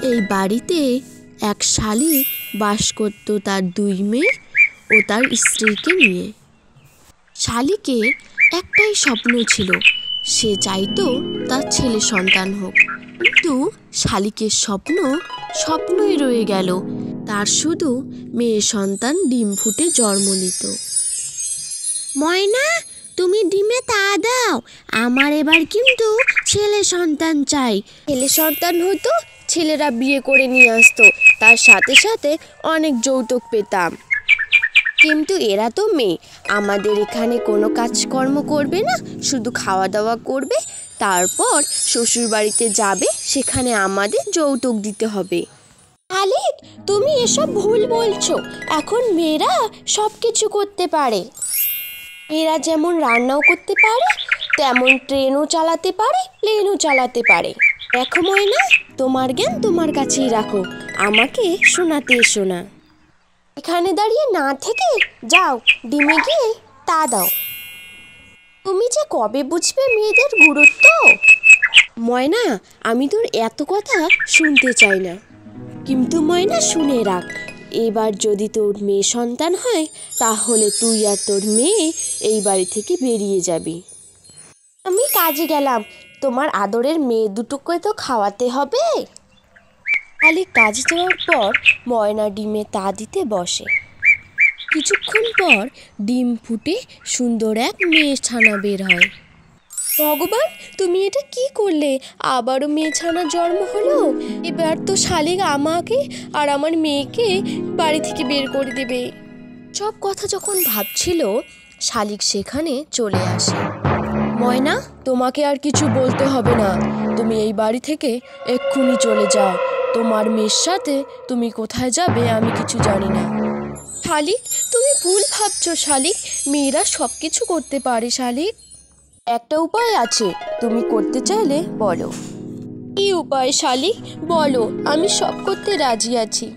এই বাড়িতে এক শালিক বাস করত তার 2 মেয়ে ও তার স্ত্রীকে নিয়ে। শালিকের একটাই স্বপ্ন ছিল, সে চাইতো তার ছেলে সন্তান হোক, কিন্তু শালিকের স্বপ্নই রয়ে গেল। তার শুধু মেয়ে সন্তান ডিম ফুটে জন্ম নিত। ময়না, তুমি ডিমে তা দাও, আমার এবার কিন্তু ছেলে সন্তান চাই। ছেলে সন্তান হতো, ছেলেরা বিয়ে করে নিয়ে আসতো, তার সাথে সাথে অনেক যৌতুক পেতাম। কিন্তু এরা তো মেয়ে, আমাদের এখানে কোনো কাজকর্ম করবে না, শুধু খাওয়া দাওয়া করবে, তারপর শ্বশুর বাড়িতে যাবে, সেখানে আমাদের যৌতুক দিতে হবে। শালিক, তুমি এসব ভুল বলছো। এখন মেয়েরা সব কিছু করতে পারে। মেয়েরা যেমন রান্নাও করতে পারে, তেমন ট্রেনও চালাতে পারে, প্লেনও চালাতে পারে। দেখো ময়না, তোমার জ্ঞান তোমার কাছেই রাখো, আমাকে শোনাতে এসো না। এখানে দাঁড়িয়ে না থেকে যাও, ডিমে গিয়ে তা দাও। তুমি যে কবে বুঝবে মেয়েদের গুরুত্ব? ময়না, আমি তোর এত কথা শুনতে চাই না, কিন্তু ময়না শুনে রাখ, এবার যদি তোর মেয়ে সন্তান হয়, তাহলে তুই আর তোর মেয়ে এই বাড়ি থেকে বেরিয়ে যাবি। আমি কাজে গেলাম, তোমার আদরের মেয়ে দুটোকে তো খাওয়াতে হবে। শালিক কাজে যাওয়ার পর ময়না ডিমে তা দিতে বসে। কিছুক্ষণ পর ডিম ফুটে সুন্দর এক মেয়ে ছানা বের হয়। ভগবান, তুমি এটা কি করলে? আবারও মেয়ে ছানা জন্ম হলো। এবার তো শালিক আমাকে আর আমার মেয়েকে বাড়ি থেকে বের করে দেবে। সব কথা যখন ভাবছিল, শালিক সেখানে চলে আসে। ময়না, তোমাকে আর কিছু বলতে হবে না, তুমি এই বাড়ি থেকে এক্ষুনি চলে যাও। তোমার মেয়ের সাথে তুমি কোথায় যাবে আমি কিছু জানি না। শালিক, তুমি ভুল ভাবছো শালিক, মেয়েরা সব কিছু করতে পারে শালিক। একটা উপায় আছে, তুমি করতে চাইলে বলো। কি উপায় শালিক? বলো, আমি সব করতে রাজি আছি।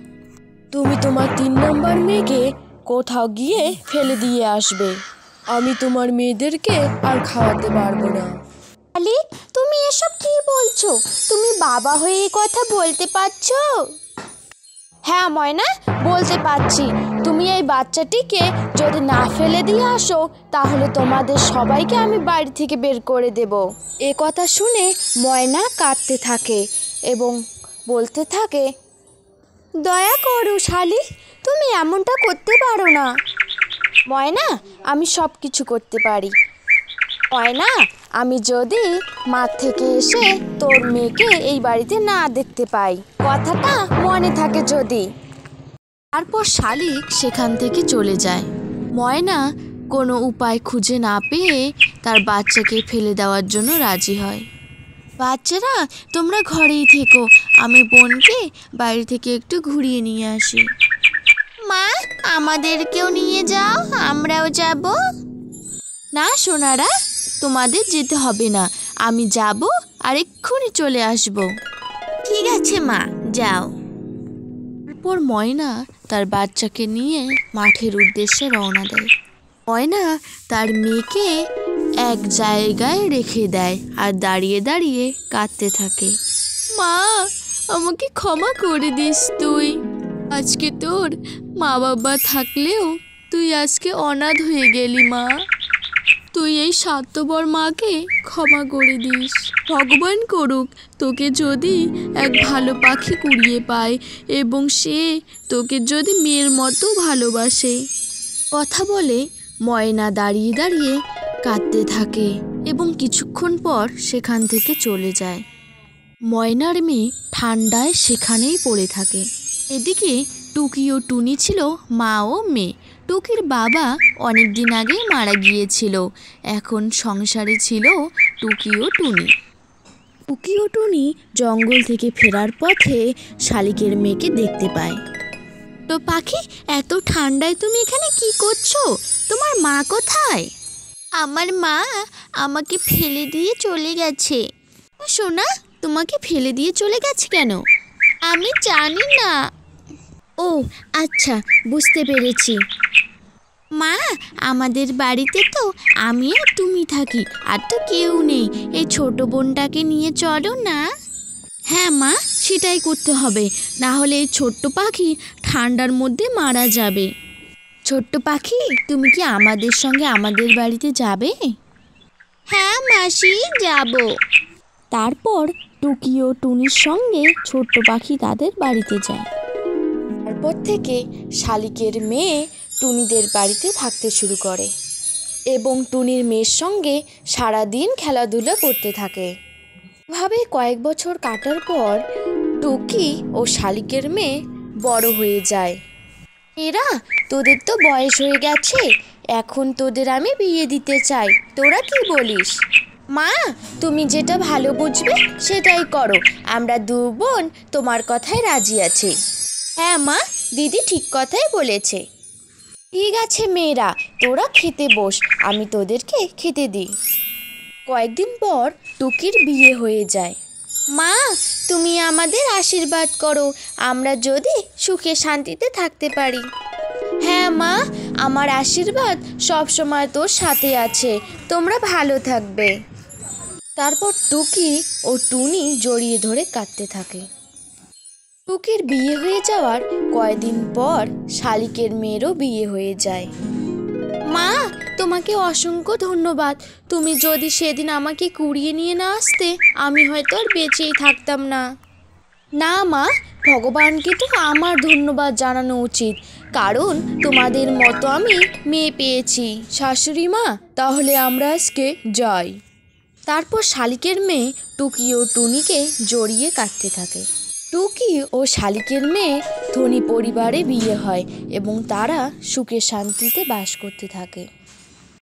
তুমি তোমার 3 নম্বর মেয়েকে কোথাও গিয়ে ফেলে দিয়ে আসবে। আমি তোমার মেয়েদেরকে আর খাওয়াতে পারবো না। শালিক, তুমি এসব কি বলছো? তুমি বাবা হয়ে এই কথা বলতে পারছো? হ্যাঁ ময়না, বলতে পারছি। তুমি এই বাচ্চাটিকে যদি না ফেলে দিয়ে আসো, তাহলে তোমাদের সবাইকে আমি বাড়ি থেকে বের করে দেব। এ কথা শুনে ময়না কাঁদতে থাকে এবং বলতে থাকে, দয়া করো শালিক, তুমি এমনটা করতে পারো না। ময়না, আমি সব কিছু করতে পারি। ময়না, আমি যদি মাঠ থেকে এসে তোর মেয়েকে এই বাড়িতে না দেখতে পাই, কথাটা মনে থাকে যদি। তারপর শালিক সেখান থেকে চলে যায়। ময়না কোনো উপায় খুঁজে না পেয়ে তার বাচ্চাকে ফেলে দেওয়ার জন্য রাজি হয়। বাচ্চারা, তোমরা ঘরেই থেকো, আমি বোনকে বাড়ি থেকে একটু ঘুরিয়ে নিয়ে আসি। মা, আমাদেরকেও নিয়ে যাও, আমরাও যাব। না সোনারা, তোমাদের যেতে হবে না, আমি যাব আর এক্ষুনি চলে আসব। ঠিক আছে মা, যাও। তারপর ময়না তার বাচ্চাকে নিয়ে মাঠের উদ্দেশ্যে রওনা দেয়। ময়না তার মেয়েকে এক জায়গায় রেখে দেয় আর দাঁড়িয়ে দাঁড়িয়ে কাঁদতে থাকে। মা, আমাকে ক্ষমা করে দিস তুই। আজকে তোর মা বাবা থাকলেও তুই আজকে অনাথ হয়ে গেলি মা। তুই এই স্বার্থপর মাকে ক্ষমা করে দিস। ভগবান করুক তোকে যদি এক ভালো পাখি কুড়িয়ে পায় এবং সে তোকে যদি মেয়ের মতো ভালোবাসে। কথা বলে ময়না দাঁড়িয়ে দাঁড়িয়ে কাঁদতে থাকে এবং কিছুক্ষণ পর সেখান থেকে চলে যায়। ময়নার মেয়ে ঠান্ডায় সেখানেই পড়ে থাকে। এদিকে টুকি ও টুনি ছিল মা ও মেয়ে। টুকির বাবা অনেক দিন আগে মারা গিয়েছিল, এখন সংসারে ছিল টুকি ও টুনি। টুকি ও টুনি জঙ্গল থেকে ফেরার পথে শালিকের মেয়েকে দেখতে পায়। তো পাখি, এত ঠান্ডায় তুমি এখানে কি করছো? তোমার মা কোথায়? আমার মা আমাকে ফেলে দিয়ে চলে গেছে। সোনা, তোমাকে ফেলে দিয়ে চলে গেছে কেন? আমি জানি না। ও আচ্ছা, বুঝতে পেরেছি। মা, আমাদের বাড়িতে তো আমি আর তুমি থাকি, আর তো কেউ নেই। এই ছোট বোনটাকে নিয়ে চলো না। হ্যাঁ মা, সে সেটাই করতে হবে, না হলে এই ছোট্ট পাখি ঠান্ডার মধ্যে মারা যাবে। ছোট্ট পাখি, তুমি কি আমাদের সঙ্গে আমাদের বাড়িতে যাবে? হ্যাঁ মাসি, যাব। তারপর টুকি ও টুনির সঙ্গে ছোট্ট পাখি তাদের বাড়িতে যায়। তারপর থেকে শালিকের মেয়ে টুনিদের বাড়িতে থাকতে শুরু করে এবং টুনির মেয়ের সঙ্গে সারাদিন খেলাধুলা করতে থাকে। ভাবে কয়েক বছর কাটার পর টুকি ও শালিকের মেয়ে বড় হয়ে যায়। এরা, তোদের তো বয়স হয়ে গেছে, এখন তোদের আমি বিয়ে দিতে চাই, তোরা কি বলিস? মা, তুমি যেটা ভালো বুঝবে সেটাই করো, আমরা দু বোন তোমার কথায় রাজি আছি। হ্যাঁ মা, দিদি ঠিক কথাই বলেছে। ঠিক আছে মেয়েরা, তোরা খেতে বস, আমি তোদেরকে খেতে দিই। কয়েকদিন পর টুকির বিয়ে হয়ে যায়। মা, তুমি আমাদের আশীর্বাদ করো, আমরা যদি সুখে শান্তিতে থাকতে পারি। হ্যাঁ মা, আমার আশীর্বাদ সব সময় তোর সাথে আছে, তোমরা ভালো থাকবে। তারপর টুকি ও টুনি জড়িয়ে ধরে কাঁদতে থাকে। টুকির বিয়ে হয়ে যাওয়ার কয়েকদিন পর শালিকের মেয়েরও বিয়ে হয়ে যায়। মা, তোমাকে অসংখ্য ধন্যবাদ, তুমি যদি সেদিন আমাকে কুড়িয়ে নিয়ে না আসতে আমি হয়তো আর বেঁচেই থাকতাম না। না মা, ভগবানকে তো আমার ধন্যবাদ জানানো উচিত, কারণ তোমাদের মতো আমি মেয়ে পেয়েছি। শাশুড়ি মা, তাহলে আমরা আজকে যাই। তারপর শালিকের মেয়ে টুকি ও টুনিকে জড়িয়ে কাঁদতে থাকে। টুকি ও শালিকের মেয়ে ধনী পরিবারে বিয়ে হয় এবং তারা সুখে শান্তিতে বাস করতে থাকে।